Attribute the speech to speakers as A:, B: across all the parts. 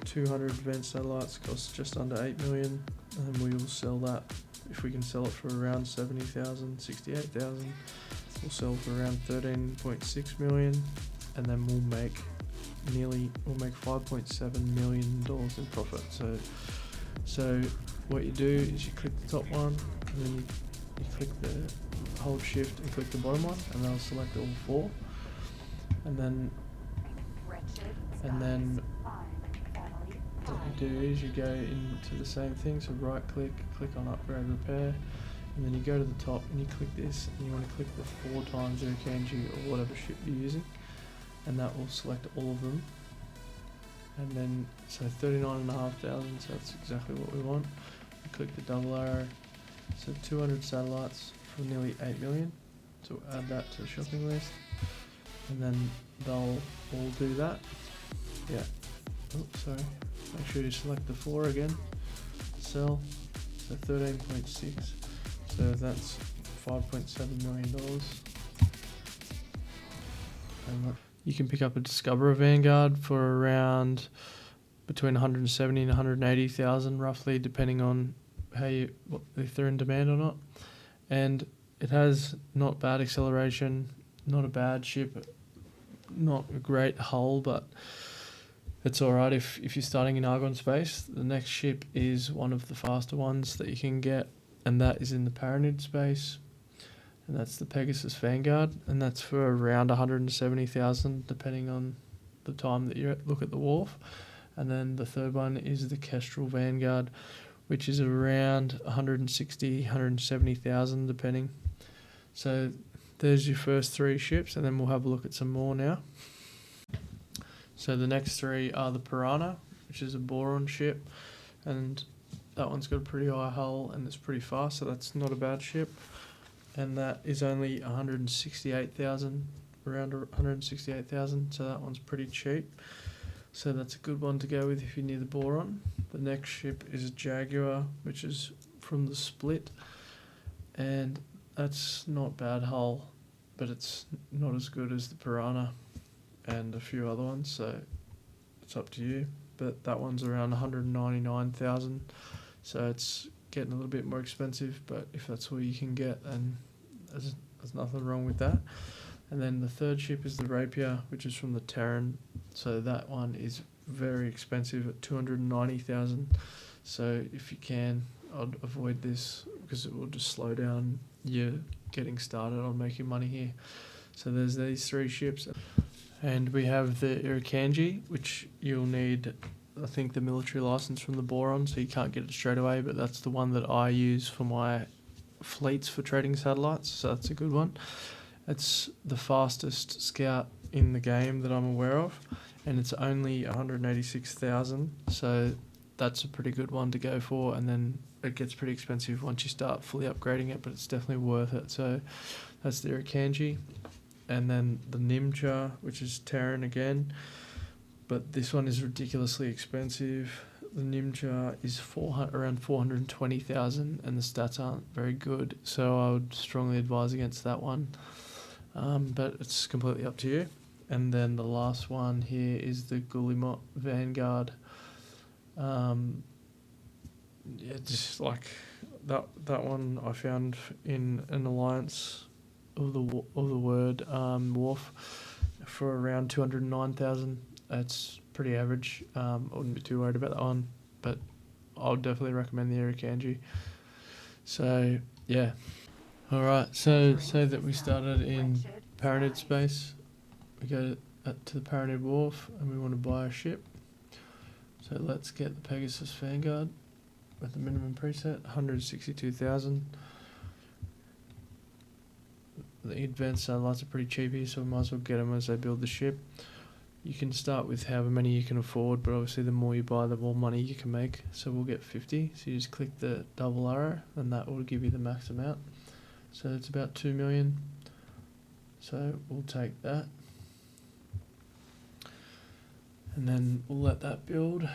A: 200 advanced satellites costs just under 8 million, and we will sell that. If we can sell it for around 70,000, 68,000, we'll sell for around 13.6 million, and then we'll make $5.7 million in profit. So what you do is you click the top one, and then you click the hold shift and click the bottom one, and that'll select all four. And then what you do is you go into the same thing, so right click on upgrade repair, and then you go to the top and you click this, and you want to click the 4 times Irukandji or whatever ship you're using, and that will select all of them. And then so 39,500, so that's exactly what we want. You click the double arrow, so 200 satellites for nearly 8 million, so we'll add that to the shopping list, and then they'll all do that. Yeah, oh sorry, make sure you select the 4 again, sell, so 13.6, so that's $5.7 million. And you can pick up a Discoverer Vanguard for around between 170 and 180,000 roughly, depending on if they're in demand or not. And it has not bad acceleration, not a bad ship, not a great hull, but it's alright if you're starting in Argon space. The next ship is one of the faster ones that you can get, and that is in the Paranid space, and that's the Pegasus Vanguard, and that's for around 170,000 depending on the time that you look at the wharf. And then the third one is the Kestrel Vanguard, which is around 160, 170,000 depending. So there's your first 3 ships, and then we'll have a look at some more now. So the next 3 are the Piranha, which is a boron ship, and that one's got a pretty high hull and it's pretty fast, so that's not a bad ship. And that is only 168,000, around 168,000, so that one's pretty cheap. So that's a good one to go with if you need the boron. The next ship is a Jaguar, which is from the Split, and that's not bad hull, but it's not as good as the Piranha and a few other ones, so it's up to you. But that one's around 199,000, so it's getting a little bit more expensive, but if that's all you can get, then there's nothing wrong with that. And then the third ship is the Rapier, which is from the Terran, so that one is very expensive at 290,000. So if you can, I'd avoid this because it will just slow down you getting started on making money here. So there's these 3 ships, and we have the Irukandji, which you'll need, I think, the military license from the boron, so you can't get it straight away, but that's the one that I use for my fleets for trading satellites, so that's a good one. It's the fastest scout in the game that I'm aware of, and it's only 186,000, so that's a pretty good one to go for. And then it gets pretty expensive once you start fully upgrading it, but it's definitely worth it. So that's the Irukandji. And then the Nimja, which is Terran again, but this one is ridiculously expensive. The Nimja is around 420,000, and the stats aren't very good, so I would strongly advise against that one. But it's completely up to you. And then the last one here is the Guillemot Vanguard. Just like that one I found in an alliance of the word wharf for around 209,000. That's pretty average. I wouldn't be too worried about that one, but I would definitely recommend the Irukandji. So yeah. Alright, so say that we started in Paranid space. We go to the Paranid wharf and we want to buy a ship. So let's get the Pegasus Vanguard with the minimum preset, 162,000. The advanced satellites are pretty cheap here, so we might as well get them as they build the ship. You can start with however many you can afford, but obviously the more you buy, the more money you can make. So we'll get 50. So you just click the double arrow, and that will give you the max amount. So it's about 2 million. So we'll take that. And then we'll let that build. We're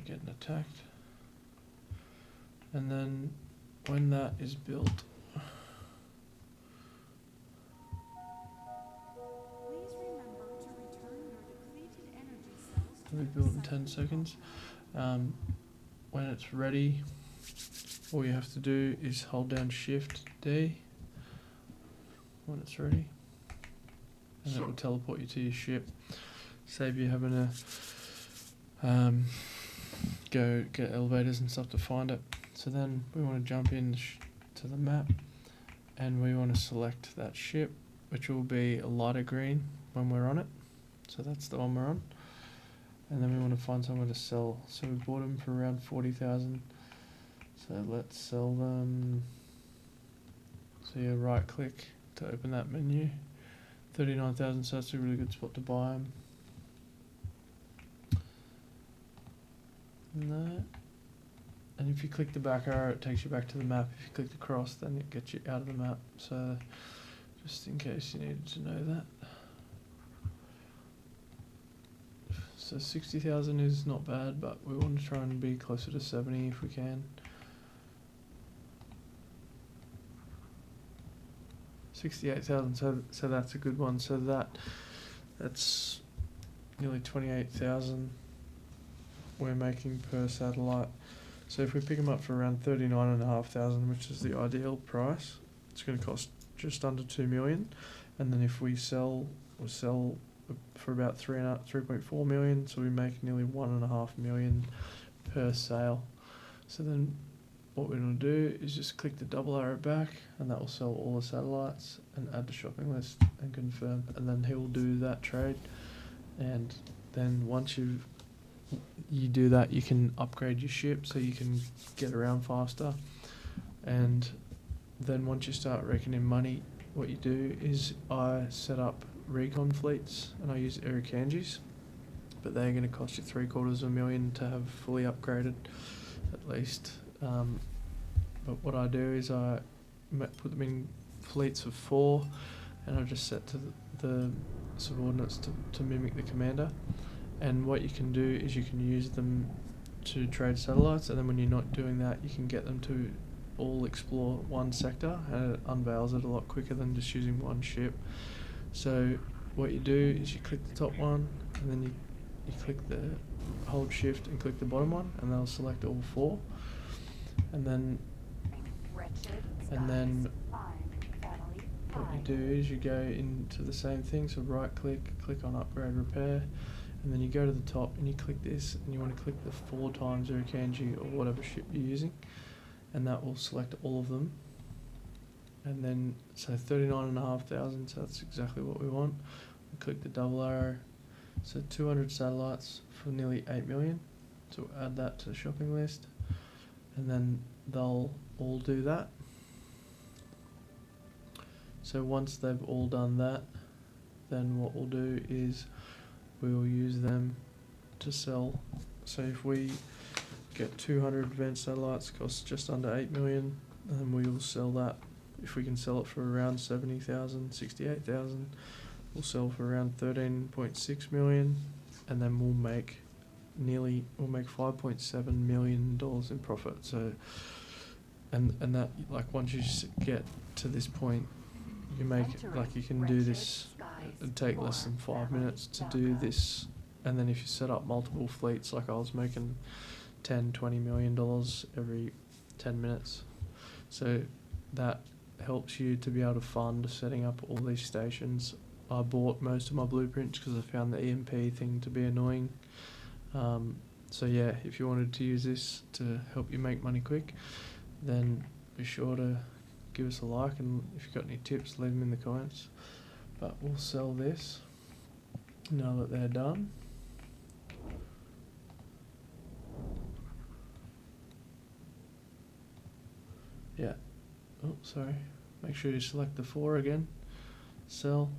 A: getting attacked. And then when that is built, be built in 10 seconds. When it's ready, all you have to do is hold down Shift D when it's ready, and it will teleport you to your ship. Save you having to go get elevators and stuff to find it. So then we want to jump in to the map, and we want to select that ship, which will be a lighter green when we're on it. So that's the one we're on. And then we want to find somewhere to sell. So we bought them for around 40,000. So let's sell them. So you right click to open that menu. 39,000, so that's a really good spot to buy them. No. And if you click the back arrow, it takes you back to the map. If you click the cross, then it gets you out of the map. So just in case you needed to know that. So 60,000 is not bad, but we want to try and be closer to 70 if we can. 68,000, so that's a good one. So that's nearly 28,000 we're making per satellite. So if we pick them up for around 39,500, which is the ideal price, it's going to cost just under 2 million. And then if we'll sell for about 3.4 million, so we make nearly 1.5 million per sale. So then what we're going to do is just click the double arrow back, and that will sell all the satellites and add to shopping list and confirm, and then he will do that trade. And then once you do that, you can upgrade your ship so you can get around faster. And then once you start reckoning money, what you do is I set up recon fleets, and I use Irukandjis, but they're going to cost you $750,000 to have fully upgraded at least. But what I do is I put them in fleets of 4, and I just set to the subordinates to mimic the commander. And what you can do is you can use them to trade satellites, and then when you're not doing that, you can get them to all explore one sector, and it unveils it a lot quicker than just using one ship. So what you do is you click the top one, and then you click the hold shift and click the bottom one, and they'll select all 4. And then what you do is you go into the same thing, so right click on upgrade repair, and then you go to the top and you click this, and you want to click the 4 times Irukandji or whatever ship you're using, and that will select all of them. And then so 39,500, so that's exactly what we want. We click the double arrow, so 200 satellites for nearly 8 million, so we'll add that to the shopping list, and then they'll all do that. So once they've all done that, then what we'll do is we will use them to sell. So if we get 200 advanced satellites, costs just under 8 million, and then we will sell that. If we can sell it for around 70,000, 68,000, we'll sell for around 13.6 million, and then we'll make $5.7 million in profit. So and that, like, once you get to this point, you make you can do this. It'd take less than 5 minutes to do this, and then if you set up multiple fleets, like I was making $10-20 million every 10 minutes. So that helps you to be able to fund setting up all these stations. I bought most of my blueprints because I found the EMP thing to be annoying. So yeah, if you wanted to use this to help you make money quick, then be sure to give us a like, and if you've got any tips, leave them in the comments. But we'll sell this now that they're done. Yeah. Oh, sorry. Make sure you select the 4 again. Sell.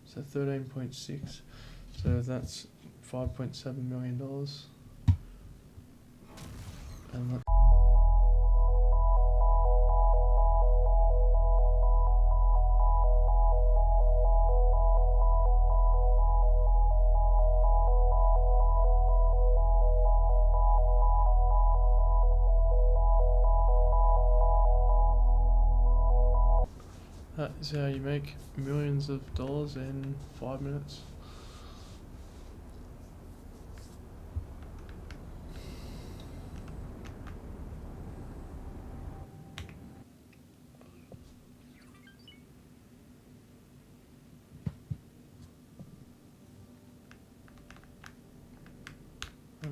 A: So 13.6. So that's $5.7 million. And that is how you make millions of dollars in 5 minutes.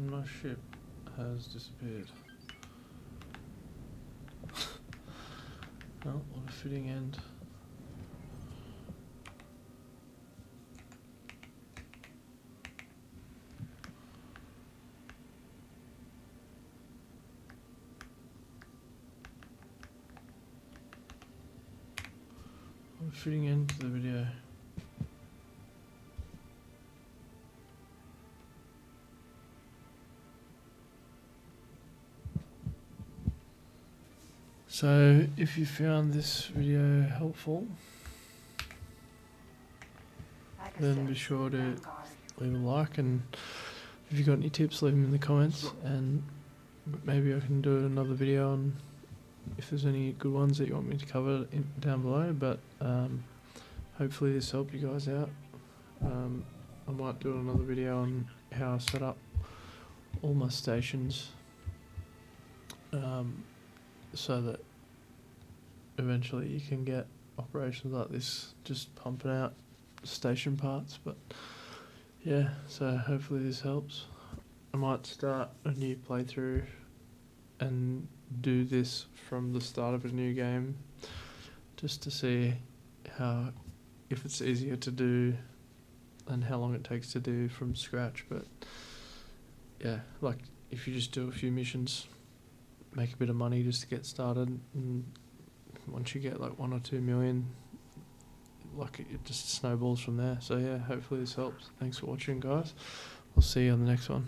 A: And my ship has disappeared. Oh, what a fitting end. What a fitting end to the video. So, if you found this video helpful, then be sure to leave a like, and if you've got any tips, leave them in the comments, and maybe I can do another video on if there's any good ones that you want me to cover down below. But hopefully this helped you guys out. I might do another video on how I set up all my stations, so that eventually you can get operations like this, just pumping out station parts. But yeah, so hopefully this helps. I might start a new playthrough and do this from the start of a new game, just to see if it's easier to do and how long it takes to do from scratch. But yeah, like if you just do a few missions, make a bit of money just to get started, and once you get like 1 or 2 million, like it just snowballs from there. So yeah, hopefully this helps. Thanks for watching, guys. I'll see you on the next one.